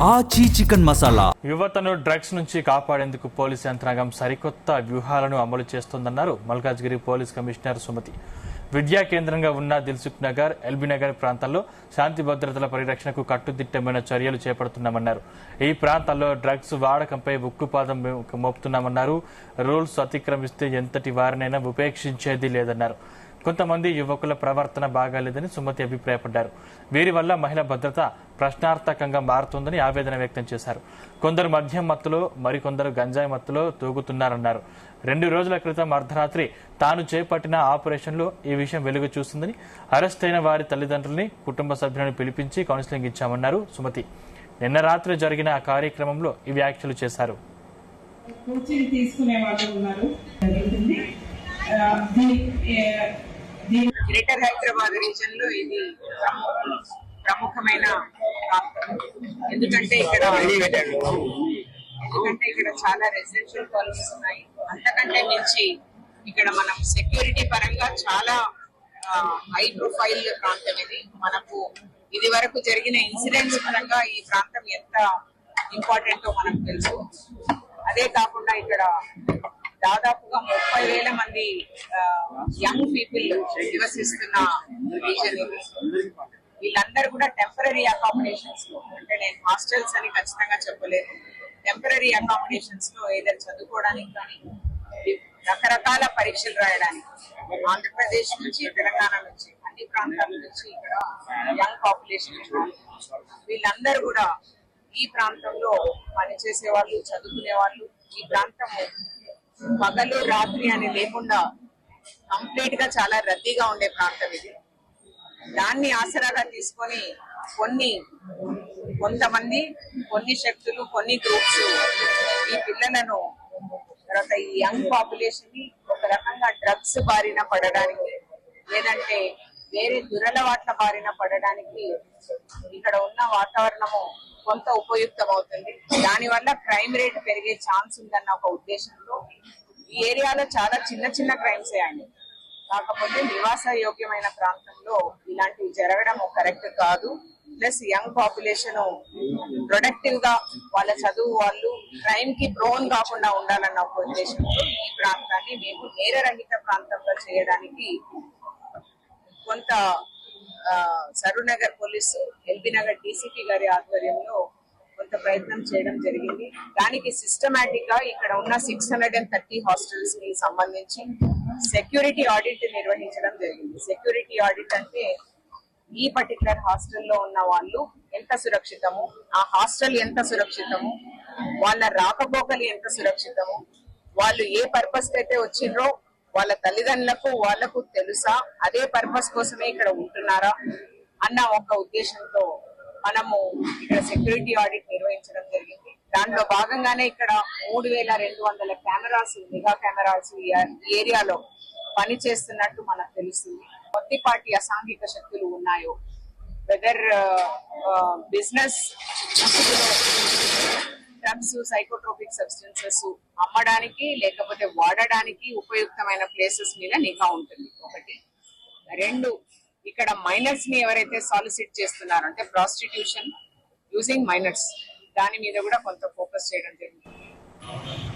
ఆచి చికెన్ మసాలా యువతను డ్రగ్స్ నుంచి కాపాడేందుకు పోలీసు యంత్రాంగం సరికొత్త వ్యూహాలను అమలు చేస్తోందన్నారు మల్కాజ్గిరి పోలీస్ కమిషనర్ సుమతి. విద్యా కేంద్రంగా ఉన్న దిల్సుఖ్ నగర్, ఎల్బీ నగర్ ప్రాంతాల్లో శాంతి భద్రతల పరిరక్షణకు కట్టుదిట్టమైన చర్యలు చేపడుతున్నామన్నారు. ఈ ప్రాంతాల్లో డ్రగ్స్ వాడకంపై ఉక్కుపాదం మోపుతున్నామన్నారు. రూల్స్ అతిక్రమిస్తే ఎంతటి వారినైనా ఉపేక్షించేది లేదన్నారు. కొంతమంది యువకుల ప్రవర్తన బాగాలేదని సుమతి అభిప్రాయపడ్డారు. వీరి వల్ల మహిళా భద్రత ప్రశ్నార్థకంగా మారుతోందని ఆవేదన వ్యక్తం చేశారు. కొందరు మద్యం మత్తులో, మరికొందరు గంజాయి మత్తులో తూగుతున్నారన్నారు. 2 రోజుల క్రితం అర్ధరాత్రి తాను చేపట్టిన ఆపరేషన్లో ఈ విషయం వెలుగు చూస్తుందని, అరెస్ట్ అయిన వారి తల్లిదండ్రుల్ని, కుటుంబ సభ్యులను పిలిపించి కౌన్సిలింగ్ ఇచ్చామన్నారు సుమతి. నిన్న రాత్రి జరిగిన ఆ కార్యక్రమంలో ఈ వ్యాఖ్యలు చేశారు. గ్రేటర్ హైదరాబాద్ రీజన్ లో ఇది ప్రముఖమైన ఎందుకంటే ఇక్కడ చాలా రెసిడెన్షియల్ కాలనీస్ ఉన్నాయి. అంతకంటే మించి ఇక్కడ మనం సెక్యూరిటీ పరంగా చాలా హై ప్రొఫైల్ ప్రాంతం ఇది. మనకు ఇది వరకు జరిగిన ఇన్సిడెంట్స్ పరంగా ఈ ప్రాంతం ఎంత ఇంపార్టెంటో మనకు తెలుసు. అదే కాకుండా ఇక్కడ దాదాపుగా 30,000 మంది యంగ్ పీపుల్ నివసిస్తున్న రీజన్ ఇది. వీళ్ళందరూ కూడా టెంపరరీ అకామిడేషన్స్ లో, అంటే నేను హాస్టల్స్ అని ఖచ్చితంగా చెప్పలేదు, టెంపరరీ అకామిడేషన్స్ లో ఏదో చదువుకోవడానికి కానీ రకరకాల పరీక్షలు రాయడానికి ఆంధ్రప్రదేశ్ నుంచి, తెలంగాణ నుంచి, అన్ని ప్రాంతాల నుంచి ఇక్కడ యంగ్ పాపులేషన్. వీళ్ళందరూ కూడా ఈ ప్రాంతంలో పనిచేసే వాళ్ళు, చదువుకునే వాళ్ళు. ఈ ప్రాంతం పగలు రాత్రి అని లేకుండా కంప్లీట్ గా చాలా రద్దీగా ఉండే ప్రాంతం ఇది. దాన్ని ఆసరాగా తీసుకొని కొంతమంది, కొన్ని శక్తులు, కొన్ని గ్రూప్స్ ఈ పిల్లలను, తర్వాత ఈ యంగ్ పాపులేషన్ ని ఒక రకంగా డ్రగ్స్ బారిన పడడానికి, లేదంటే వేరే దురలవాట్ల బారిన పడడానికి ఇక్కడ ఉన్న వాతావరణము కొంత ఉపయుక్తం అవుతుంది. దానివల్ల క్రైమ్ రేట్ పెరిగే ఛాన్స్ ఉందన్న ఒక ఉద్దేశంతో ఈ ఏరియాలో చాలా చిన్న చిన్న క్రైమ్స్ అయ్యాయి. కాకపోతే నివాస యోగ్యమైన ప్రాంతంలో ఇలాంటివి జరగడం కరెక్ట్ కాదు. ప్లస్ యంగ్ పాపులేషన్ ప్రొడక్టివ్ గా వాళ్ళ చదువు, వాళ్ళు క్రైమ్ కి ప్రోన్ కాకుండా ఉండాలన్న ఒక ఉద్దేశంతో ఈ ప్రాంతాన్ని మేము నేరరహిత ప్రాంతంలో చేయడానికి కొంత Saroornagar police, LB Nagar DCP గారి ఆధ్వర్యంలో కొంత ప్రయత్నం చేయడం జరిగింది. దానికి సిస్టమేటిక్ గా ఇక్కడ ఉన్న 630 హాస్టల్స్ కి సంబంధించి సెక్యూరిటీ ఆడిట్ నిర్వహించడం జరిగింది. సెక్యూరిటీ ఆడిట్ అంటే ఈ పర్టికులర్ హాస్టల్లో ఉన్న వాళ్ళు ఎంత సురక్షితము, ఆ హాస్టల్ ఎంత సురక్షితము, వాళ్ళ రాకపోకలు ఎంత సురక్షితము, వాళ్ళు ఏ పర్పస్ కి అయితే వచ్చిండ్రో వాళ్ళ తల్లిదండ్రులకు వాళ్ళకు తెలుసా, అదే పర్పస్ కోసమే ఇక్కడ ఉంటున్నారా అన్న ఒక ఉద్దేశంతో మనము ఇక్కడ సెక్యూరిటీ ఆడిట్ నిర్వహించడం జరిగింది. దాంట్లో భాగంగానే ఇక్కడ 3,200 కెమెరాస్, నిఘా కెమెరాస్ ఈ ఏరియాలో పని చేస్తున్నట్టు మనకు తెలుస్తుంది. కొద్దిపాటి అసాంఘిక శక్తులు ఉన్నాయో, whether business, drugs, psychotropic substances అమ్మడానికి లేకపోతే వాడడానికి ఉపయుక్తమైన ప్లేసెస్ మీద నిఘా ఉంటుంది. 1. 2, ఇక్కడ మైనర్స్ ని ఎవరైతే సాలిసిట్ చేస్తున్నారో, అంటే ప్రాస్టిట్యూషన్ యూజింగ్ మైనర్స్, దాని మీద కూడా కొంత ఫోకస్ చేయడం జరిగింది.